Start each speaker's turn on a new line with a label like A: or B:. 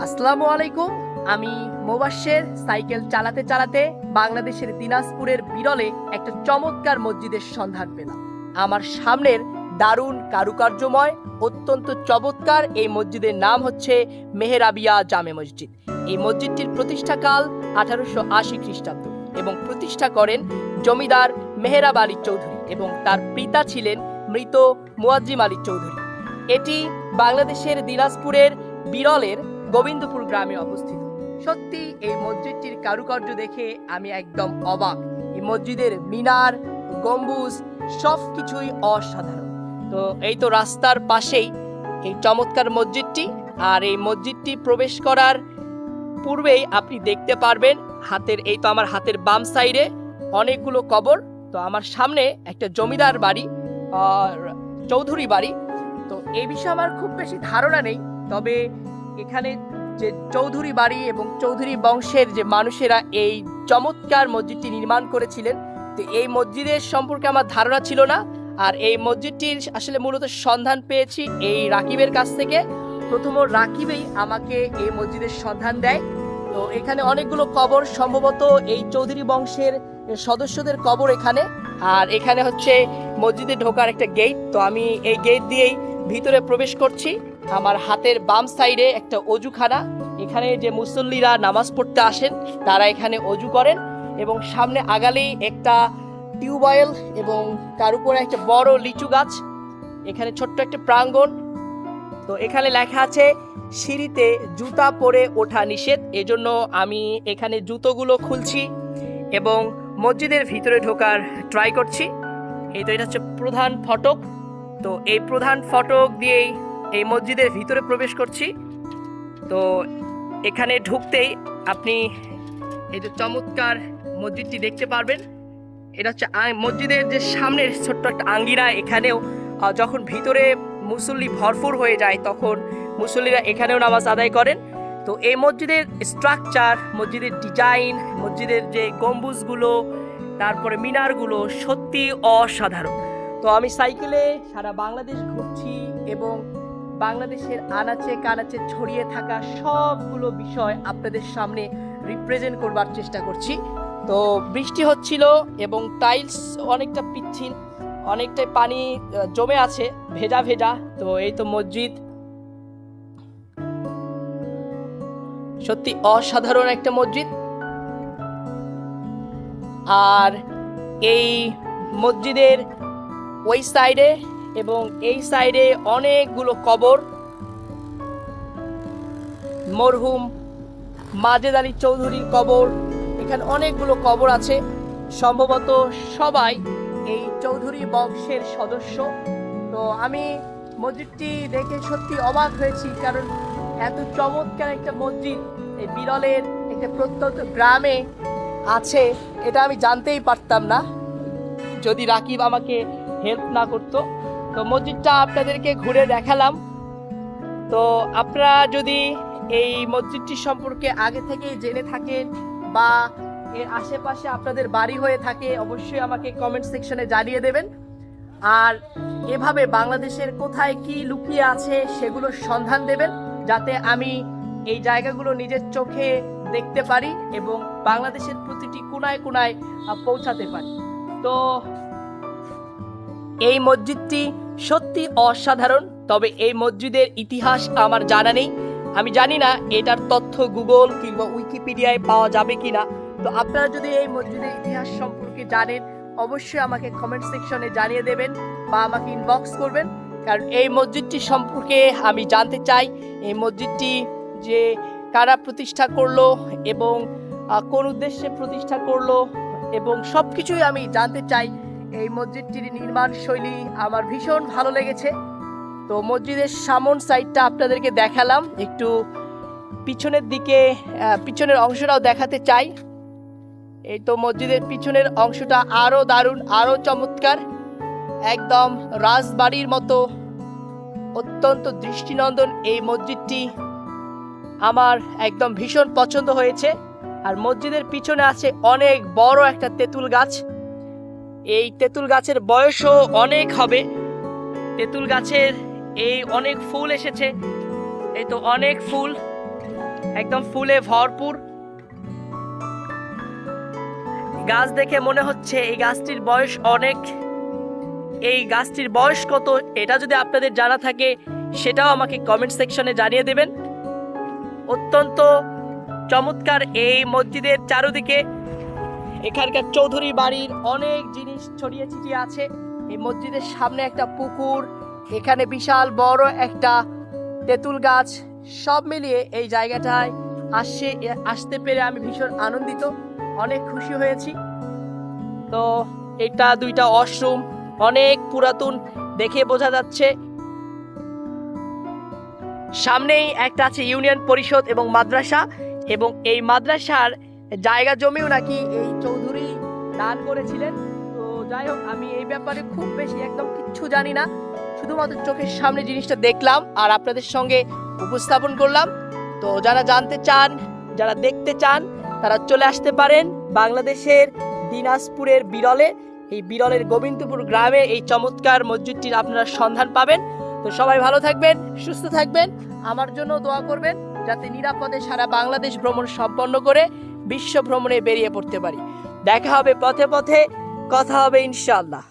A: আসসালামু আলাইকুম। আমি মোবাশ্বের সাইকেল চালাতে চালাতে বাংলাদেশের দিনাজপুরের বিরলে একটা চমৎকার মসজিদের সন্ধান পেলাম। আমার সামনের দারুণ কারুকার্যময় অত্যন্ত চমৎকার এই মসজিদের নাম হচ্ছে মেহেরাবিয়া জামে মসজিদ। এই মসজিদটির প্রতিষ্ঠাকাল 1880 খ্রিস্টাব্দ এবং প্রতিষ্ঠা করেন জমিদার মেহেরাব আলী চৌধুরী এবং তার পিতা ছিলেন মৃত মুয়াজ্জিম আলী চৌধুরী। এটি বাংলাদেশের দিনাজপুরের বিরলের গোবিন্দপুর গ্রামে অবস্থিত। সত্যি এই মসজিদটির কারুকার্য দেখে আমি একদম অবাক। এই মসজিদের মিনার, গম্বুজ সবকিছুই অসাধারণ। তো এই তো রাস্তার পাশেই এই চমৎকার মসজিদটি, আর এই মসজিদটি প্রবেশ করার পূর্বেই আপনি দেখতে পারবেন আমার হাতের বাম সাইডে অনেকগুলো কবর। তো আমার সামনে একটা জমিদার বাড়ি, চৌধুরী বাড়ি। তো এই বিষয়ে আমার খুব বেশি ধারণা নেই, তবে এখানে যে চৌধুরী বাড়ি এবং চৌধুরী বংশের যে মানুষেরা এই চমৎকার মসজিদটি নির্মাণ করেছিলেন, তো এই মসজিদের সম্পর্কে আমার ধারণা ছিল না। আর এই মসজিদটির আসলে মূলত সন্ধান পেয়েছি এই রাকিবের কাছ থেকে। প্রথম রাকিবেই আমাকে এই মসজিদের সন্ধান দেয়। তো এখানে অনেকগুলো কবর, সম্ভবত এই চৌধুরী বংশের সদস্যদের কবর এখানে। আর এখানে হচ্ছে মসজিদে ঢোকার একটা গেট। তো আমি এই গেট দিয়েই ভিতরে প্রবেশ করছি। আমার হাতের বাম সাইডে একটা অজুখানা, এখানে যে মুসল্লিরা নামাজ পড়তে আসেন তারা এখানে অজু করেন। এবং সামনে আগালেই একটা টিউবওয়েল এবং তার উপরে একটা বড় লিচু গাছ, এখানে ছোট্ট একটা প্রাঙ্গণ। তো এখানে লেখা আছে সিঁড়িতে জুতা পরে ওঠা নিষেধ, এজন্য আমি এখানে জুতোগুলো খুলছি এবং মসজিদের ভিতরে ঢোকার ট্রাই করছি। এই তো এটা হচ্ছে প্রধান ফটক। তো এই প্রধান ফটক দিয়েই এই মসজিদের ভিতরে প্রবেশ করছি। তো এখানে ঢুকতেই আপনি এই যে চমৎকার মসজিদটি দেখতে পারবেন। এটা হচ্ছে মসজিদের যে সামনের ছোট্ট একটা আঙ্গিনা। এখানেও যখন ভিতরে মুসল্লি ভরপুর হয়ে যায় তখন মুসল্লিরা এখানেও নামাজ আদায় করেন। তো এই মসজিদের স্ট্রাকচার, মসজিদের ডিজাইন, মসজিদের যে গম্বুজগুলো, তারপরে মিনারগুলো সত্যি অসাধারণ। তো আমি সাইকেলে সারা বাংলাদেশ ঘুরছি এবং বাংলাদেশের আনাচে কানাচে ছড়িয়ে থাকা সবগুলো বিষয় আপনাদের সামনে রিপ্রেজেন্ট করবার চেষ্টা করছি। তো বৃষ্টি হচ্ছিল এবং টাইলস অনেকটা পিচ্ছিল, অনেকটাই পানি জমে আছে, ভেজা ভেজা। তো এই তো মসজিদ, সত্যি অসাধারণ একটা মসজিদ। আর এই মসজিদের ওই সাইডে এবং এই সাইডে অনেকগুলো কবর। মরহুম মাজেদ আলী চৌধুরীর কবর, এখানে অনেকগুলো কবর আছে। সম্ভবত সবাই এই চৌধুরী বংশের সদস্য। তো আমি মসজিদটি দেখে সত্যি অবাক হয়েছি, কারণ এত চমৎকার একটা মসজিদ এই বিরলের একটা প্রত্যন্ত গ্রামে আছে, এটা আমি জানতেই পারতাম না যদি রাকিব আমাকে হেল্প না করতো। তো মসজিদটা আপনাদেরকে ঘুরে দেখালাম। তো আপনারা যদি এই মসজিদটি সম্পর্কে আগে থেকেই জেনে থাকেন বা এর আশেপাশে আপনাদের বাড়ি হয়ে থাকে, অবশ্যই আমাকে কমেন্ট সেকশনে জানিয়ে দেবেন। আর এভাবে বাংলাদেশের কোথায় কি লুকিয়ে আছে সেগুলোর সন্ধান দেবেন, যাতে আমি এই জায়গাগুলো নিজের চোখে দেখতে পারি এবং বাংলাদেশের প্রতিটি কোনায় কোনায় পৌঁছাতে পারি। তো এই মসজিদটি সত্যি অসাধারণ, তবে এই মসজিদের ইতিহাস আমার জানা নেই। আমি জানি না এটার তথ্য গুগল কিংবা উইকিপিডিয়ায় পাওয়া যাবে কিনা। তো আপনারা যদি এই মসজিদের ইতিহাস সম্পর্কে জানেন, অবশ্যই আমাকে কমেন্ট সেকশনে জানিয়ে দেবেন বা আমাকে ইনবক্স করবেন, কারণ এই মসজিদটি সম্পর্কে আমি জানতে চাই। এই মসজিদটি যে কারা প্রতিষ্ঠা করলো এবং কোন উদ্দেশ্যে প্রতিষ্ঠা করলো এবং সব কিছুই আমি জানতে চাই। এই মসজিদটির নির্মাণ শৈলী আমার ভীষণ ভালো লেগেছে। তো মসজিদের সামন সাইডটা আপনাদেরকে দেখালাম, একটু পিছনের দিকে পিছনের অংশটাও দেখাতে চাই। এই তো মসজিদের পিছনের অংশটা আরো দারুণ, আরো চমৎকার, একদম রাজবাড়ির মতো অত্যন্ত দৃষ্টিনন্দন। এই মসজিদটি আমার একদম ভীষণ পছন্দ হয়েছে। আর মসজিদের পিছনে আছে অনেক বড় একটা তেঁতুল গাছ। এই তেঁতুল গাছের বয়সও অনেক হবে। তেঁতুল গাছের এই অনেক ফুল এসেছে, এই তো অনেক ফুল। একদম ফুলে ভরপুর। গাছ দেখে মনে হচ্ছে এই গাছটির বয়স অনেক। এই গাছটির বয়স কত এটা যদি আপনাদের জানা থাকে সেটাও আমাকে কমেন্ট সেকশনে জানিয়ে দেবেন। অত্যন্ত চমৎকার এই মসজিদের চারদিকে এখানকার চৌধুরী বাড়ির অনেক জিনিস ছড়িয়ে ছিটিয়ে আছে। এই মসজিদের সামনে একটা পুকুর, এখানে বিশাল বড় একটা তেঁতুল গাছ, সব মিলিয়ে এই জায়গাটায় আসতে পেরে আমি ভীষণ আনন্দিত, অনেক খুশি হয়েছি। তো এটা দুইটা ওয়াশরুম, অনেক পুরাতন দেখে বোঝা যাচ্ছে। সামনেই একটা আছে ইউনিয়ন পরিষদ এবং মাদ্রাসা, এবং এই মাদ্রাসার জায়গা জমিও নাকি এই চৌধুরী দান করেছিলেন। তো যাই হোক, আমি এই ব্যাপারে খুব বেশি একদম কিচ্ছু জানি না, শুধুমাত্র চোখের সামনে জিনিসটা দেখলাম আর আপনাদের সঙ্গে উপস্থাপন করলাম। তো যারা জানতে চান, যারা দেখতে চান, তারা চলে আসতে পারেন বাংলাদেশের দিনাজপুরের বিরলে। এই বিরলের গোবিন্দপুর গ্রামে এই চমৎকার মসজিদটির আপনারা সন্ধান পাবেন। তো সবাই ভালো থাকবেন, সুস্থ থাকবেন, আমার জন্য দোয়া করবেন যাতে নিরাপদে সারা বাংলাদেশ ভ্রমণ সম্পন্ন করে বিশ্ব ভ্রমণে বেরিয়ে পড়তে পারি। দেখা হবে পথে পথে, কথা হবে ইনশাআল্লাহ।